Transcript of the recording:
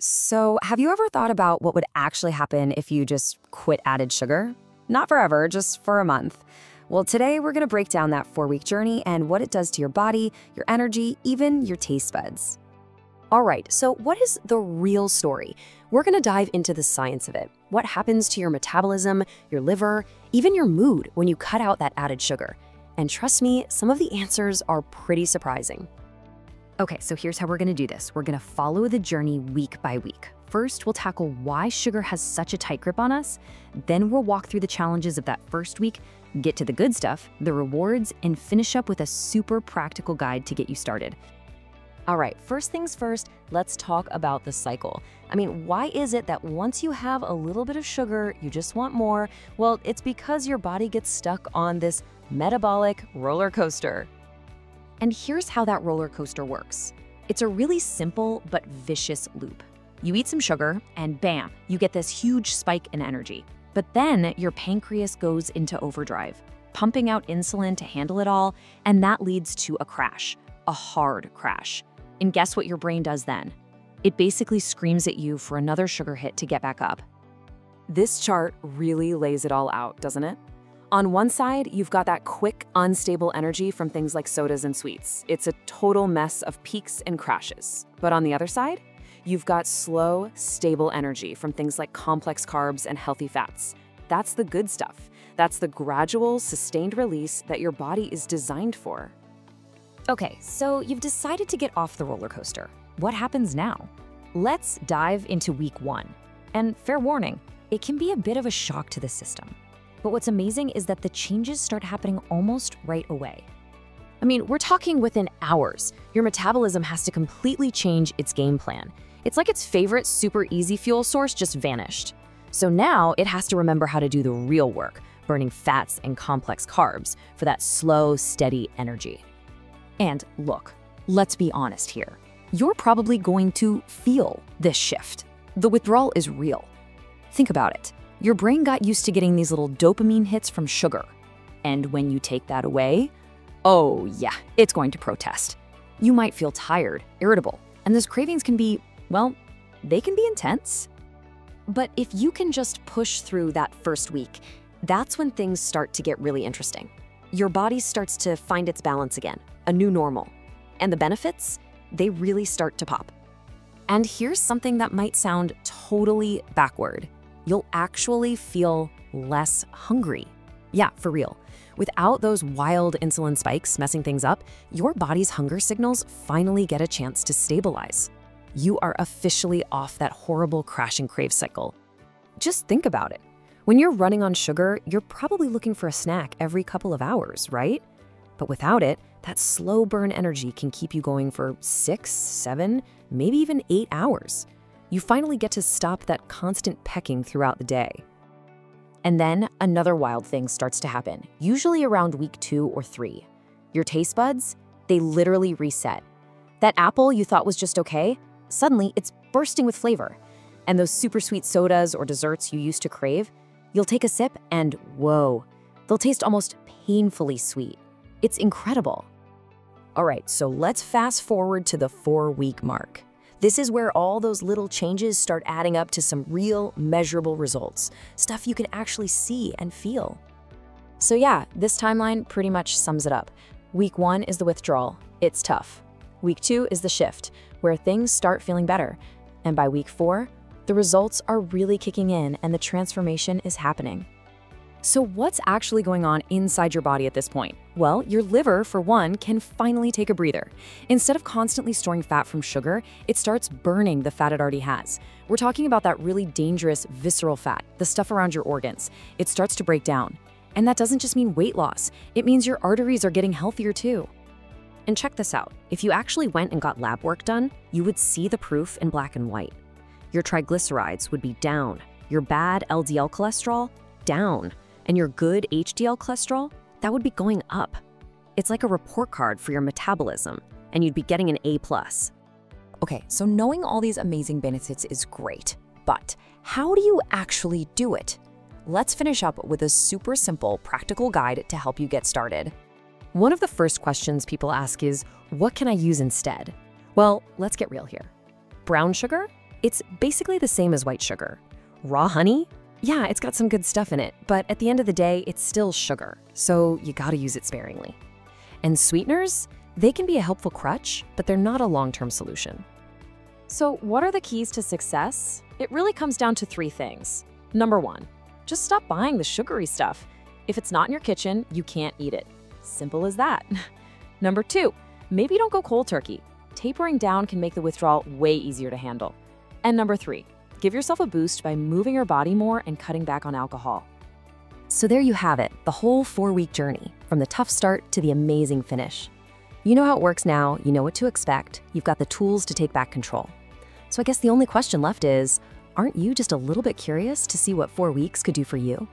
So, have you ever thought about what would actually happen if you just quit added sugar? Not forever, just for a month. Well, today we're going to break down that 4-week journey and what it does to your body, your energy, even your taste buds. All right, so what is the real story? We're going to dive into the science of it. What happens to your metabolism, your liver, even your mood when you cut out that added sugar? And trust me, some of the answers are pretty surprising. Okay, so here's how we're going to do this. We're going to follow the journey week by week. First, we'll tackle why sugar has such a tight grip on us. Then we'll walk through the challenges of that first week, get to the good stuff, the rewards, and finish up with a super practical guide to get you started. All right, first things first, let's talk about the cycle. I mean, why is it that once you have a little bit of sugar, you just want more? Well, it's because your body gets stuck on this metabolic roller coaster. And here's how that roller coaster works. It's a really simple but vicious loop. You eat some sugar, and bam, you get this huge spike in energy. But then your pancreas goes into overdrive, pumping out insulin to handle it all, and that leads to a crash, a hard crash. And guess what your brain does then? It basically screams at you for another sugar hit to get back up. This chart really lays it all out, doesn't it? On one side, you've got that quick, unstable energy from things like sodas and sweets. It's a total mess of peaks and crashes. But on the other side, you've got slow, stable energy from things like complex carbs and healthy fats. That's the good stuff. That's the gradual, sustained release that your body is designed for. Okay, so you've decided to get off the roller coaster. What happens now? Let's dive into week 1. And fair warning, it can be a bit of a shock to the system. But what's amazing is that the changes start happening almost right away. I mean, we're talking within hours. Your metabolism has to completely change its game plan. It's like its favorite super easy fuel source just vanished. So now it has to remember how to do the real work, burning fats and complex carbs for that slow, steady energy. And look, let's be honest here. You're probably going to feel this shift. The withdrawal is real. Think about it. Your brain got used to getting these little dopamine hits from sugar. And when you take that away, oh yeah, it's going to protest. You might feel tired, irritable, and those cravings can be, well, they can be intense. But if you can just push through that first week, that's when things start to get really interesting. Your body starts to find its balance again, a new normal. And the benefits, they really start to pop. And here's something that might sound totally backward. You'll actually feel less hungry. Yeah, for real. Without those wild insulin spikes messing things up, your body's hunger signals finally get a chance to stabilize. You are officially off that horrible crash and crave cycle. Just think about it. When you're running on sugar, you're probably looking for a snack every couple of hours, right? But without it, that slow burn energy can keep you going for 6, 7, maybe even 8 hours. You finally get to stop that constant pecking throughout the day. And then another wild thing starts to happen, usually around week 2 or 3. Your taste buds, they literally reset. That apple you thought was just okay, suddenly it's bursting with flavor. And those super sweet sodas or desserts you used to crave, you'll take a sip and whoa, they'll taste almost painfully sweet. It's incredible. All right, so let's fast forward to the 4-week mark. This is where all those little changes start adding up to some real measurable results, stuff you can actually see and feel. So yeah, this timeline pretty much sums it up. Week 1 is the withdrawal. It's tough. Week 2 is the shift, where things start feeling better. And by week 4, the results are really kicking in and the transformation is happening. So what's actually going on inside your body at this point? Well, your liver, for one, can finally take a breather. Instead of constantly storing fat from sugar, it starts burning the fat it already has. We're talking about that really dangerous visceral fat, the stuff around your organs. It starts to break down. And that doesn't just mean weight loss. It means your arteries are getting healthier too. And check this out. If you actually went and got lab work done, you would see the proof in black and white. Your triglycerides would be down. Your bad LDL cholesterol, down. And your good HDL cholesterol, that would be going up. It's like a report card for your metabolism, and you'd be getting an A+. Okay, so knowing all these amazing benefits is great, but how do you actually do it? Let's finish up with a super simple, practical guide to help you get started. One of the first questions people ask is, what can I use instead? Well, let's get real here. Brown sugar? It's basically the same as white sugar. Raw honey? Yeah, it's got some good stuff in it, but at the end of the day, it's still sugar, so you gotta use it sparingly. And sweeteners? They can be a helpful crutch, but they're not a long-term solution. So what are the keys to success? It really comes down to 3 things. Number 1, just stop buying the sugary stuff. If it's not in your kitchen, you can't eat it. Simple as that. Number 2, maybe don't go cold turkey. Tapering down can make the withdrawal way easier to handle. And number 3, give yourself a boost by moving your body more and cutting back on alcohol. So there you have it, the whole 4-week journey, from the tough start to the amazing finish. You know how it works now, you know what to expect, you've got the tools to take back control. So I guess the only question left is, aren't you just a little bit curious to see what 4 weeks could do for you?